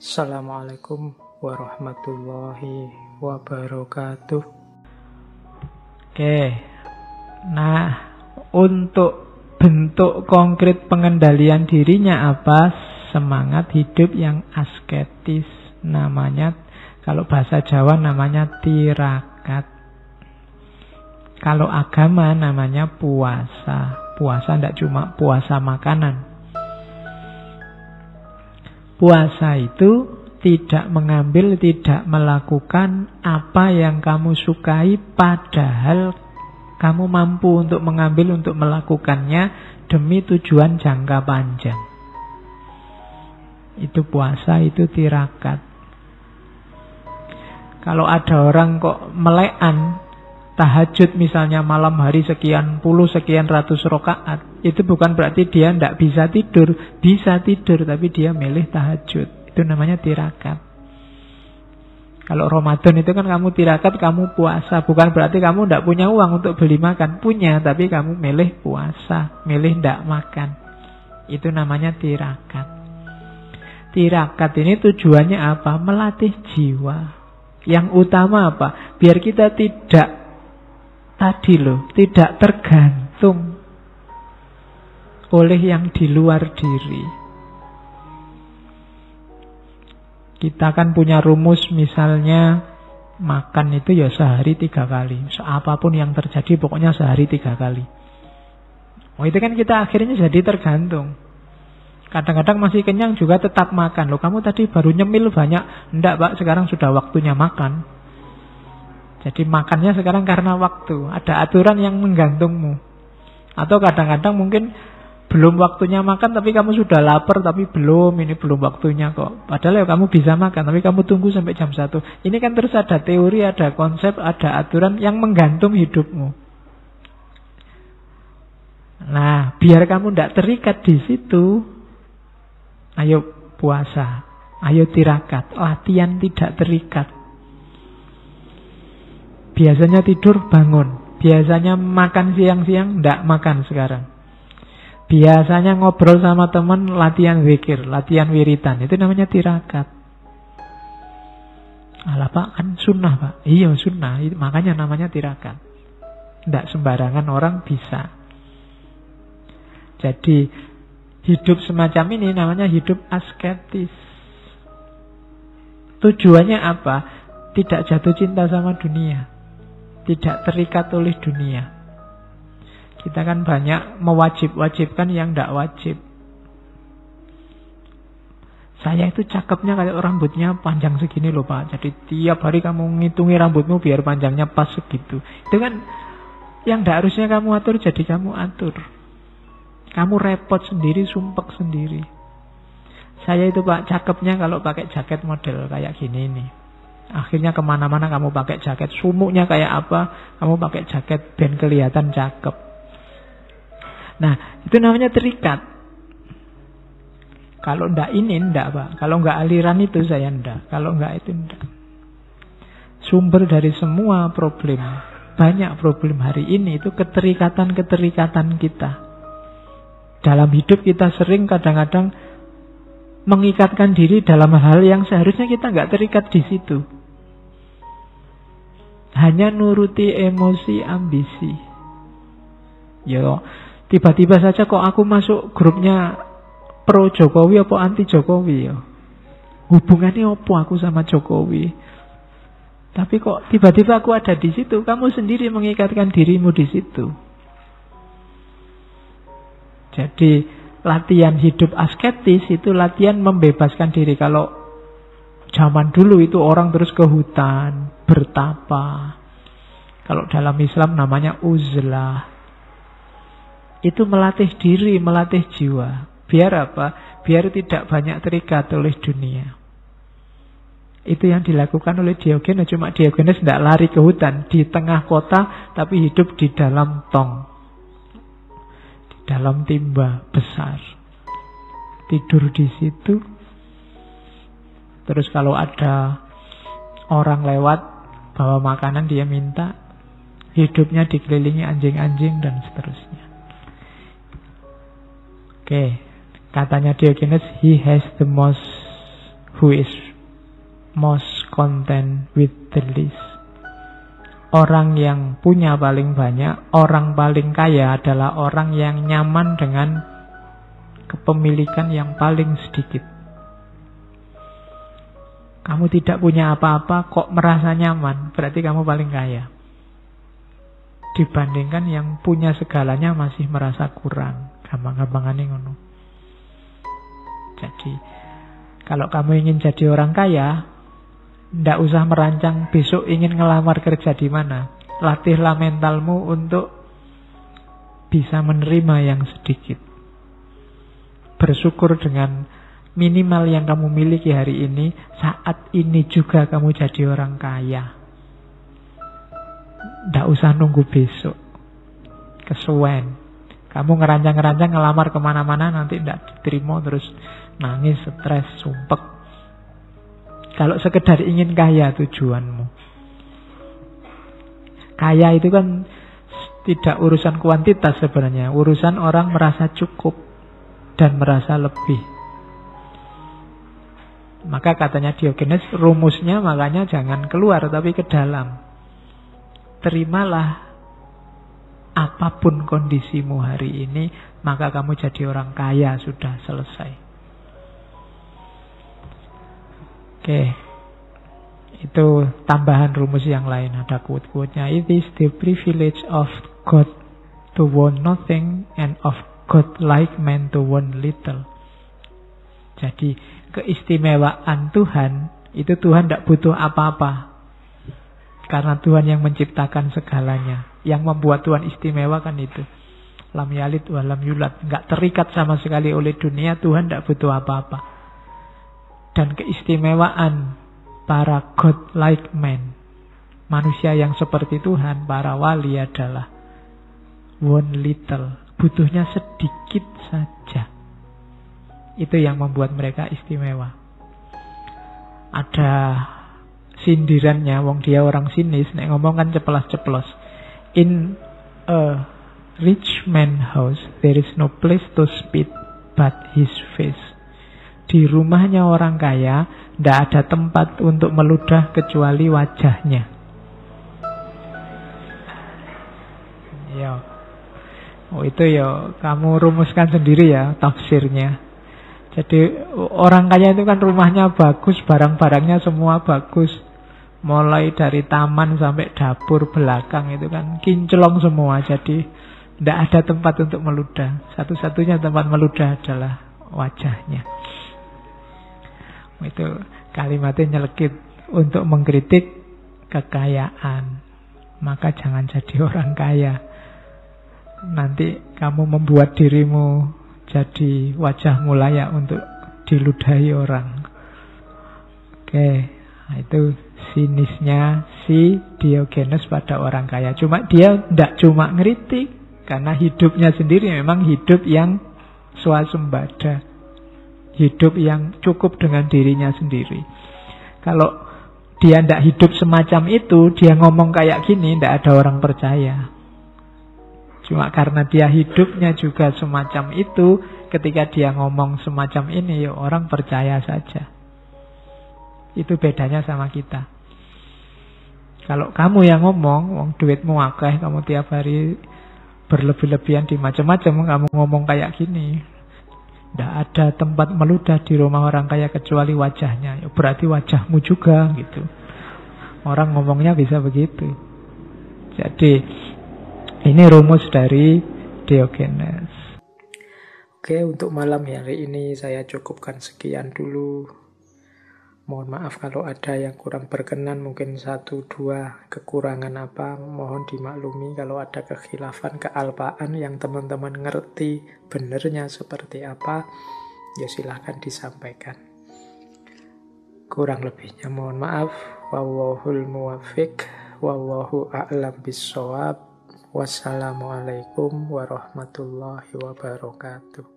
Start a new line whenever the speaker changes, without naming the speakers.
Assalamualaikum warahmatullahi wabarakatuh.
Oke, nah untuk bentuk konkret pengendalian dirinya apa? Semangat hidup yang asketis. Namanya, kalau bahasa Jawa namanya tirakat. Kalau agama namanya puasa. Puasa tidak cuma puasa makanan. Puasa itu tidak mengambil, tidak melakukan apa yang kamu sukai, padahal kamu mampu untuk mengambil, untuk melakukannya demi tujuan jangka panjang. Itu puasa, itu tirakat. Kalau ada orang kok melekan tahajud misalnya malam hari sekian puluh, sekian ratus rakaat, itu bukan berarti dia tidak bisa tidur. Bisa tidur, tapi dia milih tahajud. Itu namanya tirakat. Kalau Ramadan itu kan kamu tirakat, kamu puasa. Bukan berarti kamu tidak punya uang untuk beli makan. Punya, tapi kamu milih puasa, milih tidak makan. Itu namanya tirakat. Tirakat ini tujuannya apa? Melatih jiwa. Yang utama apa? Biar kita tidak tidak tergantung oleh yang di luar diri. Kita kan punya rumus, misalnya makan itu ya sehari 3 kali. Apapun yang terjadi pokoknya sehari 3 kali. Oh, itu kan kita akhirnya jadi tergantung. Kadang-kadang masih kenyang juga tetap makan. Loh, kamu tadi baru nyemil banyak. Enggak, Pak, sekarang sudah waktunya makan. Jadi makannya sekarang karena waktu. Ada aturan yang menggantungmu. Atau kadang-kadang mungkin belum waktunya makan, tapi kamu sudah lapar, tapi ini belum waktunya kok. Padahal ya kamu bisa makan, tapi kamu tunggu sampai jam 1. Ini kan terus ada teori, ada konsep, ada aturan yang menggantung hidupmu. Nah, biar kamu tidak terikat di situ, ayo puasa, ayo tirakat, latihan tidak terikat. Biasanya tidur, bangun. Biasanya makan siang-siang, tidak makan sekarang. Biasanya ngobrol sama teman, latihan zikir, latihan wiritan. Itu namanya tirakat. Alah, Pak, kan sunnah, Pak. Iya, sunnah. Makanya namanya tirakat. Tidak sembarangan orang bisa. Jadi hidup semacam ini namanya hidup asketis. Tujuannya apa? Tidak jatuh cinta sama dunia. Tidak terikat oleh dunia. Kita kan banyak mewajib-wajibkan yang tidak wajib. Saya itu cakepnya kayak rambutnya panjang segini loh, Pak. Jadi tiap hari kamu ngitungi rambutmu biar panjangnya pas segitu. Itu kan yang tidak harusnya kamu atur, jadi kamu atur. Kamu repot sendiri, sumpek sendiri. Saya itu, Pak, cakepnya kalau pakai jaket model kayak gini nih. Akhirnya kemana-mana kamu pakai jaket. Sumuknya kayak apa, kamu pakai jaket ben kelihatan cakep. Nah, itu namanya terikat. Kalau ndak ini ndak, Pak. Kalau nggak aliran itu saya ndak. Kalau nggak itu ndak. Sumber dari semua problem, banyak problem hari ini itu keterikatan-keterikatan kita. Dalam hidup kita sering kadang-kadang mengikatkan diri dalam hal yang seharusnya kita nggak terikat di situ. Hanya nuruti emosi, ambisi. Yo, tiba-tiba saja kok aku masuk grupnya pro Jokowi apa anti Jokowi ya. Hubungannya apa aku sama Jokowi? Tapi kok tiba-tiba aku ada di situ, kamu sendiri mengikatkan dirimu di situ. Jadi latihan hidup asketis itu latihan membebaskan diri. Kalau zaman dulu itu orang terus ke hutan, bertapa. Kalau dalam Islam namanya uzlah. Itu melatih diri, melatih jiwa. Biar apa? Biar tidak banyak terikat oleh dunia. Itu yang dilakukan oleh Diogenes. Cuma Diogenes tidak lari ke hutan, di tengah kota, tapi hidup di dalam tong, dalam timba besar. Tidur di situ. Terus kalau ada orang lewat bawa makanan, dia minta. Hidupnya dikelilingi anjing-anjing dan seterusnya. Oke, katanya Diogenes, he has the most who is most content with the least. Orang yang punya paling banyak, orang paling kaya adalah orang yang nyaman dengan kepemilikan yang paling sedikit. Kamu tidak punya apa-apa kok merasa nyaman, berarti kamu paling kaya. Dibandingkan yang punya segalanya masih merasa kurang. Gampang-gampangannya ngono. Jadi, kalau kamu ingin jadi orang kaya, ndak usah merancang besok ingin ngelamar kerja di mana. Latihlah mentalmu untuk bisa menerima yang sedikit. Bersyukur dengan minimal yang kamu miliki hari ini. Saat ini juga kamu jadi orang kaya. Ndak usah nunggu besok. Kesuwen. Kamu ngerancang-ngerancang ngelamar kemana-mana, nanti ndak diterima, terus nangis, stres, sumpek. Kalau sekedar ingin kaya tujuanmu. Kaya itu kan tidak urusan kuantitas sebenarnya. Urusan orang merasa cukup dan merasa lebih. Maka katanya Diogenes, rumusnya makanya jangan keluar tapi ke dalam. Terimalah apapun kondisimu hari ini, maka kamu jadi orang kaya, sudah selesai. Oke. Itu tambahan rumus yang lain. Ada quote-quote-nya. It is the privilege of God to want nothing and of God-like man to want little. Jadi keistimewaan Tuhan, itu Tuhan tidak butuh apa-apa. Karena Tuhan yang menciptakan segalanya. Yang membuat Tuhan istimewa kan itu. Lam yalid wa lam yulad. Enggak terikat sama sekali oleh dunia. Tuhan tidak butuh apa-apa. Dan keistimewaan para God-like men, manusia yang seperti Tuhan, para wali adalah one little. Butuhnya sedikit saja. Itu yang membuat mereka istimewa. Ada sindirannya, wong dia orang sinis, nek ngomong kan ceplas-ceplos. In a rich man house there is no place to spit but his face. Di rumahnya orang kaya tidak ada tempat untuk meludah kecuali wajahnya. Ya. Oh itu ya kamu rumuskan sendiri ya tafsirnya. Jadi orang kaya itu kan rumahnya bagus, barang-barangnya semua bagus. Mulai dari taman sampai dapur belakang itu kan kinclong semua. Jadi tidak ada tempat untuk meludah. Satu-satunya tempat meludah adalah wajahnya. Itu kalimatnya nyelekit untuk mengkritik kekayaan. Maka jangan jadi orang kaya. Nanti kamu membuat dirimu jadi wajahmu layak untuk diludahi orang. Oke, nah itu sinisnya si Diogenes pada orang kaya. Cuma dia tidak cuma ngeritik, karena hidupnya sendiri memang hidup yang swasembada, hidup yang cukup dengan dirinya sendiri. Kalau dia tidak hidup semacam itu, dia ngomong kayak gini, tidak ada orang percaya. Cuma karena dia hidupnya juga semacam itu, ketika dia ngomong semacam ini, ya orang percaya saja. Itu bedanya sama kita. Kalau kamu yang ngomong, wong duitmu akeh, kamu tiap hari berlebih-lebihan di macam-macam, kamu ngomong kayak gini, tidak ada tempat meludah di rumah orang kaya kecuali wajahnya. Ya, berarti wajahmu juga gitu. Orang ngomongnya bisa begitu. Jadi ini rumus dari Diogenes.
Oke, untuk malam hari ini saya cukupkan sekian dulu. Mohon maaf kalau ada yang kurang berkenan, mungkin 1-2 kekurangan apa, mohon dimaklumi. Kalau ada kekhilafan, kealpaan yang teman-teman ngerti benernya seperti apa, ya silahkan disampaikan. Kurang lebihnya mohon maaf. Wallahul muwaffiq, wallahu a'lam bissawab. Wassalamualaikum warahmatullahi wabarakatuh.